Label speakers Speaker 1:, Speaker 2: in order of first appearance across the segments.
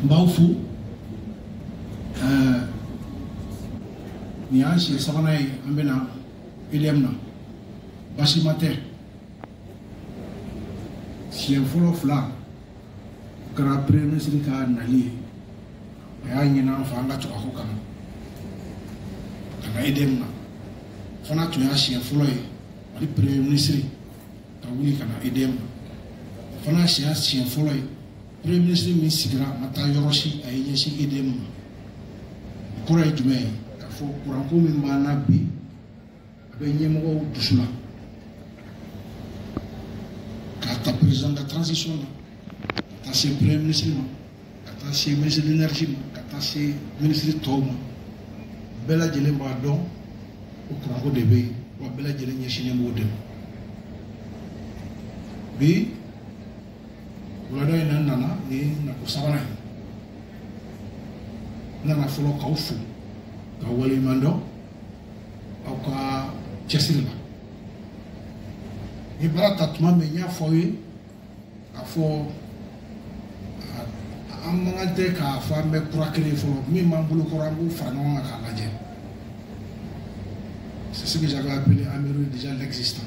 Speaker 1: Baufu ni ansi sabana yi ambena idemna basimate si folo fla kara premier ministre ka nali ya nyina fa anga to ko kan kana idemna fana to ya si folo yi ali premier ministre ka wuli kana idemna fana si folo yi premier ministre mi sigira mata yoroshi ayi si idemna kura jume ka fo kuran ko min ba na bi be nyemo dusula ka président de la transition, quand c'est premier ministre, quand c'est ministre de l'énergie, quand c'est ministre de Toma, Bella Djelemba don, au Krango de Bé, ou Bella Djelenya Chinemodem. B. Voilà, il y a un nana, et il y a un savana. Nana Folo Kaufu, Kawali Mando, ou Ka Chessila. Et voilà, tatouama menya foye, à fo, à mangante ka femme kurakere folo, mi mambulo korambu fanon à kalaje. C'est ce que j'avais appelé Améru déjà l'existant.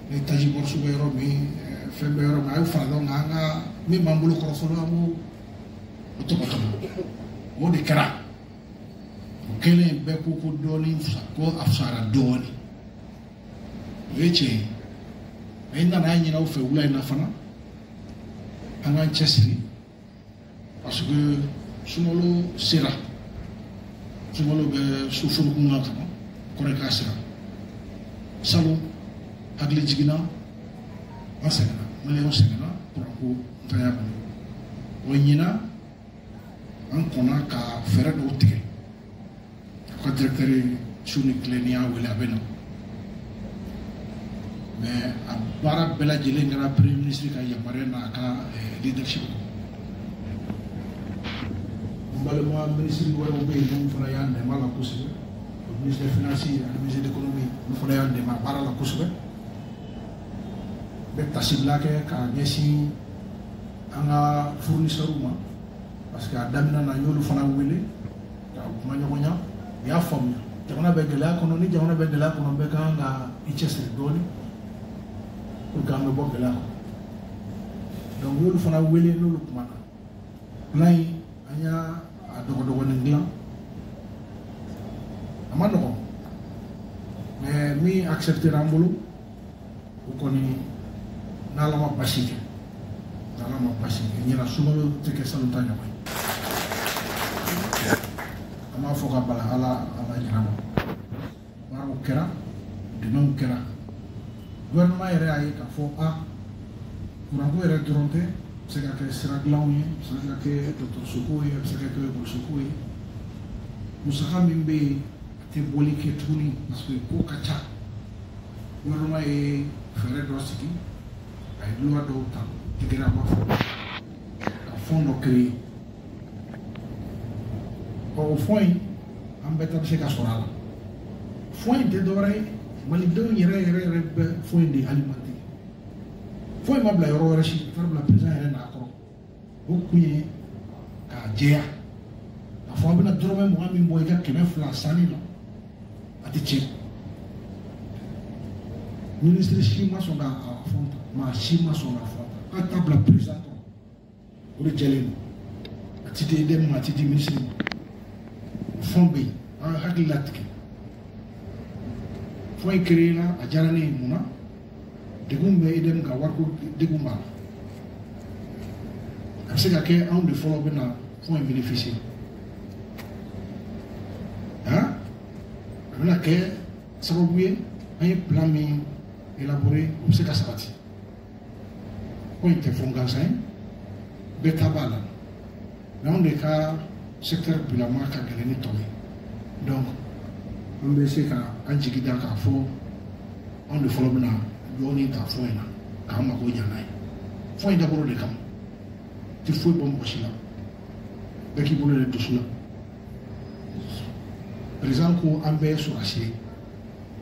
Speaker 1: Les tajibor soubero mi fembero ma fanon anga mi mambulo korofolo amu otokotomo. O de kara. Kele beku ko doni ko afsara doni. Veche, ainda na nyina ofe wula na fana anga chesri parce que sumolo sera sumolo be sufuru kunga kama kore ka sera salo agli jigina asena mele osena pour ko taya ba wonyina an kona ka fere do tike ko directeur suni klenia wala beno. Mais à Bara Bella Djelenga, premier ministre qui a yamare na ka leadership. Mbalema ministre du Wérobe, nous fera yan de mal à coucher. Le ministre des Finances, le ministre de l'Économie, nous fera yan de mal à coucher. Mais tasibla ke ka gesi anga fournisseur ma parce que adamina na yolu fana wele ka kuma nyonya ya fam jamana be gela kono ni jamana be gela kono be ka nga ichesri doni pour que nous puissions là. Donc nous faisons wele nous le kumana. Là il y a dogo n'ingla. Amano. Mais mi accepter rambolo. Ou koni na la ma pasike. Na la ma pasike. Ni la sumalo teke salutanya mai. Ama foka bala ala nyama. Mara ukera, dino ukera. Gouvernement est réagi qu'à fond A, pour un peu retourner, c'est que sera glaué, c'est que docteur Sokoye, c'est que pour Sokoye. Nous savons même que boli qui est tourné parce que pour kacha, gouvernement est fait d'ostiki, avec loi d'autant, qui est vraiment à fond de créer. Au fond, on peut être chez Kassorala. Fond de doré. Malidon yere foi de alimenter. Foi ma bla yoro rashi, tar bla président yere na akro. Okuye ka jea. La foi bina drome mo ami boy ka keme fla sani no. Ati che. Ministre shima songa afronta, ma shima songa afronta. Ata bla président. Uri jelen. Ati de dem ati di ministre. Fombe, hakilatke. Foi créé là à Jarane Mouna, de Gumbe Edem Gawarko de Gumba. C'est qu'un homme de follow bena faut bénéficier. Hein? On a que ça va bouiller un plan élaboré comme c'est qu'à sabati. Point de fongasin, betabala. Mais on est qu'à secteur de la marque à gagner tombé. Donc on va essayer qu'à Jigida qu'à fond, on le follow bena, l'on qu'à fond là, qu'à ma goya naï. Faut d'abord le cam. Tu fous bon aussi là. Dès qu'il voulait le dessous là. Par exemple, quand on va sur acier,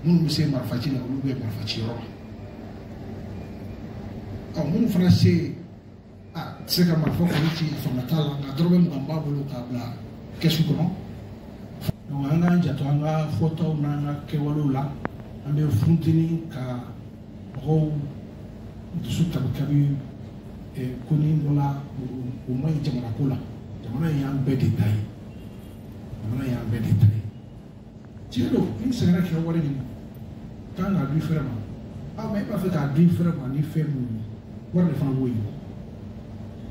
Speaker 1: nous nous sommes marfati là, nous sommes marfati là. Quand nous français, ah, c'est comme il faut qu'on ait fondamental, on a trouvé un gamba pour le câble. Qu'est-ce que nous? Donc on a un jato, on a photo, on a kewalo là, on a frontini ka ro de suite avec kabi et koni là au moins il y a un cola, il y a un bel détail, il y a un bel détail. Tiens donc, il s'est rendu compte que quand on a dû faire ah mais pas fait à dû faire ni faire voir les femmes oui.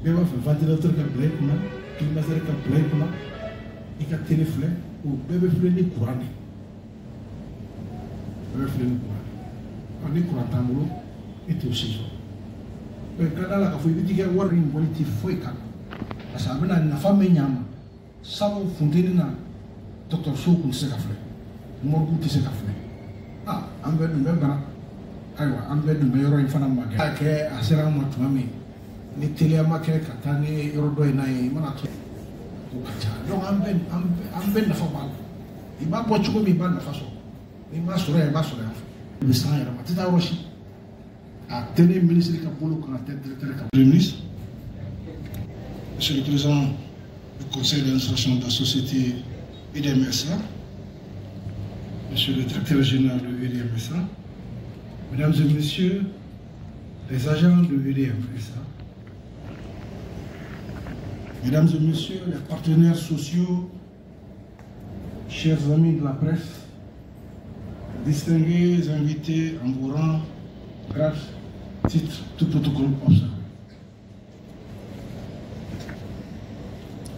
Speaker 1: Mais on fait ventilateur qui blague là, climatiseur qui blague là, et qui téléphone ou bébé flène courant. Bébé flène courant. On est courant en boulot et tout aussi. Mais quand on a la café, il dit qu'il y a une qualité folle quand. Parce que la femme est nyama, ça va fonder na docteur Sou qu'on sait café. Moi qu'on sait café. Ah, on va nous même pas. Aïwa, on va nous meilleur une femme à ma gueule. À ce moment tu m'as mis. Ni télé à ma gueule, katani, eurodo et naï, manatou. Donc on va na femme. Il m'a pas choqué, il m'a na façon. Il m'a souré. Le sang est ramassé. C'est à Rochi. À tenir ministre de Kabolo qu'on a tête directeur de Kabolo. Ministre, Monsieur le Président du Conseil d'administration de la société EDMSA, Monsieur le Directeur général de EDMSA, Mesdames et Messieurs les agents de EDMSA, Mesdames et Messieurs les partenaires sociaux, chers amis de la presse, distingués invités en vos rangs, grâce, titre, tout protocole observé.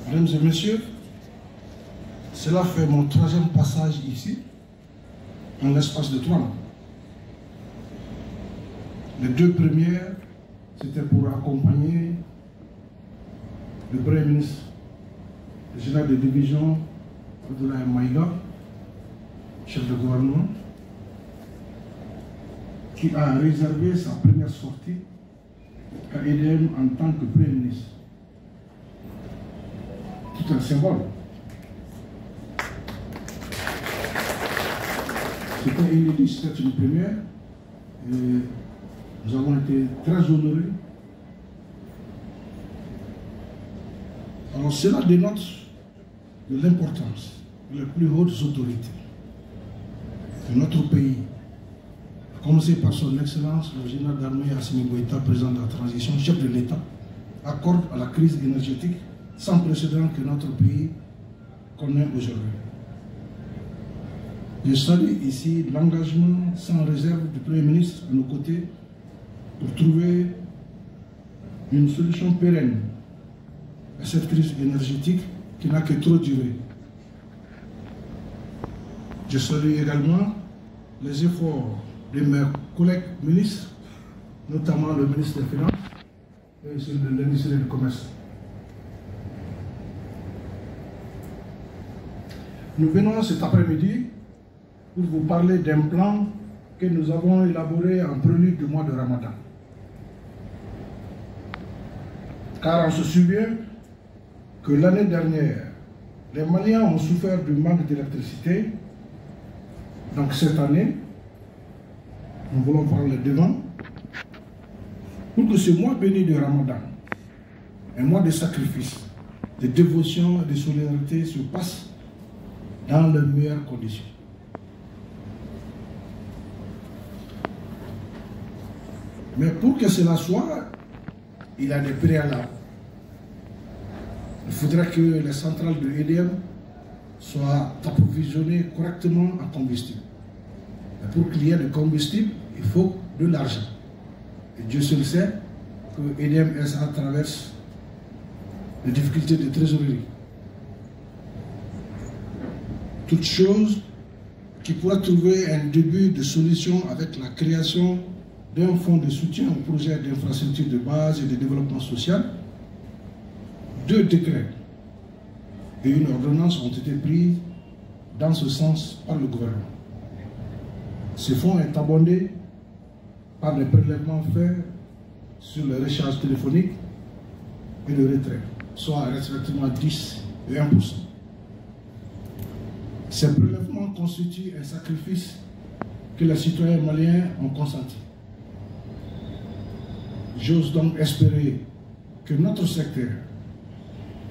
Speaker 1: Mesdames et Messieurs, cela fait mon troisième passage ici, en l'espace de 3 mois. Les 2 premières, c'était pour accompagner le Premier ministre, le général de division, Abdoulaye Maïga, chef de gouvernement, qui a réservé sa première sortie à EDM en tant que Premier ministre. Tout un symbole. C'était inédit, c'était une première. Et nous avons été très honorés. Alors cela dénote de l'importance des plus hautes autorités de notre pays, à commencer par son Excellence, le général d'armée Assimi Goïta, président de la transition, chef de l'État, accorde à la crise énergétique sans précédent que notre pays connaît aujourd'hui. Je salue ici l'engagement sans réserve du Premier ministre à nos côtés pour trouver une solution pérenne à cette crise énergétique qui n'a que trop duré. Je salue également les efforts de mes collègues ministres, notamment le ministre des Finances et celui de l'Industrie et du Commerce. Nous venons cet après-midi pour vous parler d'un plan que nous avons élaboré en prélude du mois de Ramadan. Car on se souvient que l'année dernière, les Maliens ont souffert du manque d'électricité. Donc cette année, nous voulons prendre le devant pour que ce mois béni de Ramadan, un mois de sacrifice, de dévotion et de solidarité se passe dans les meilleures conditions. Mais pour que cela soit, il y a des préalables. Il faudrait que les centrales de EDM soient approvisionnées correctement en combustible. Et pour qu'il y ait de combustible, il faut de l'argent. Et Dieu seul sait que EDM SA traverse des difficultés de trésorerie. Toute chose qui pourra trouver un début de solution avec la création d'un fonds de soutien au projet d'infrastructure de base et de développement social. 2 décrets et une ordonnance ont été prises dans ce sens par le gouvernement. Ce fonds est abondé par les prélèvements faits sur les recharges téléphoniques et le retrait, soit respectivement 10 et 1%. Ces prélèvements constituent un sacrifice que les citoyens maliens ont consenti. J'ose donc espérer que notre secteur,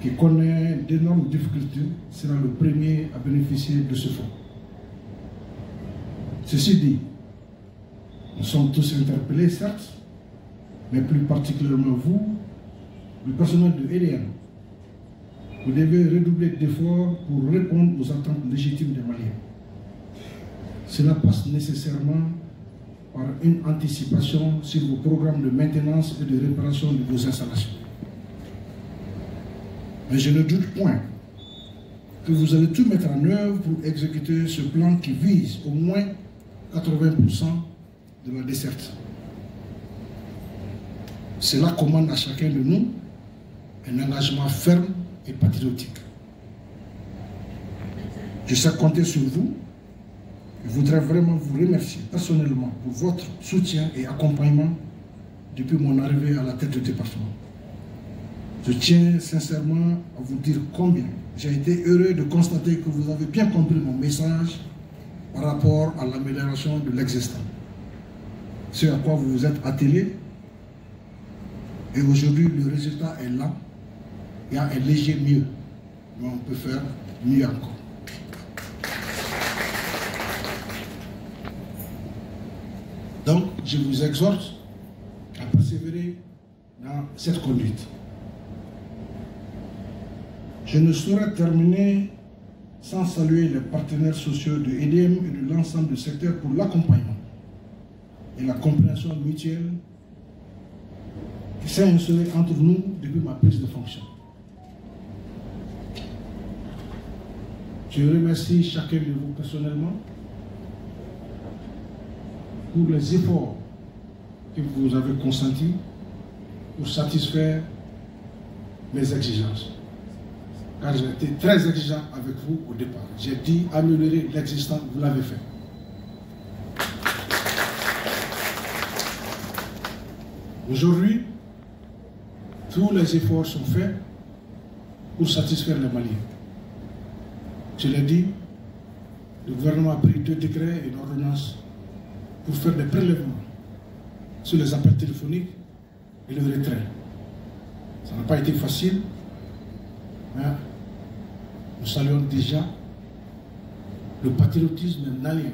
Speaker 1: qui connaît d'énormes difficultés, sera le premier à bénéficier de ce fonds. Ceci dit, nous sommes tous interpellés, certes, mais plus particulièrement vous, le personnel de EDM. Vous devez redoubler d'efforts pour répondre aux attentes légitimes des Maliens. Cela passe nécessairement par une anticipation sur vos programmes de maintenance et de réparation de vos installations. Mais je ne doute point que vous allez tout mettre en œuvre pour exécuter ce plan qui vise au moins 80% de la desserte. Cela commande à chacun de nous un engagement ferme et patriotique. Je sais compter sur vous. Je voudrais vraiment vous remercier personnellement pour votre soutien et accompagnement depuis mon arrivée à la tête du département. Je tiens sincèrement à vous dire combien j'ai été heureux de constater que vous avez bien compris mon message par rapport à l'amélioration de l'existant. Ce à quoi vous vous êtes attelés. Et aujourd'hui, le résultat est là. Il y a un léger mieux. Mais on peut faire mieux encore. Donc, je vous exhorte à persévérer dans cette conduite. Je ne saurais terminer sans saluer les partenaires sociaux de EDM et de l'ensemble du secteur pour l'accompagnement et la compréhension mutuelle qui s'est instaurée entre nous depuis ma prise de fonction. Je remercie chacun de vous personnellement pour les efforts que vous avez consentis pour satisfaire mes exigences. Car j'ai été très exigeant avec vous au départ. J'ai dit améliorer l'existant, vous l'avez fait. Aujourd'hui, tous les efforts sont faits pour satisfaire les Maliens. Je l'ai dit, le gouvernement a pris 2 décrets et une ordonnance pour faire des prélèvements sur les appels téléphoniques et le retrait. Ça n'a pas été facile, mais nous saluons déjà le patriotisme malien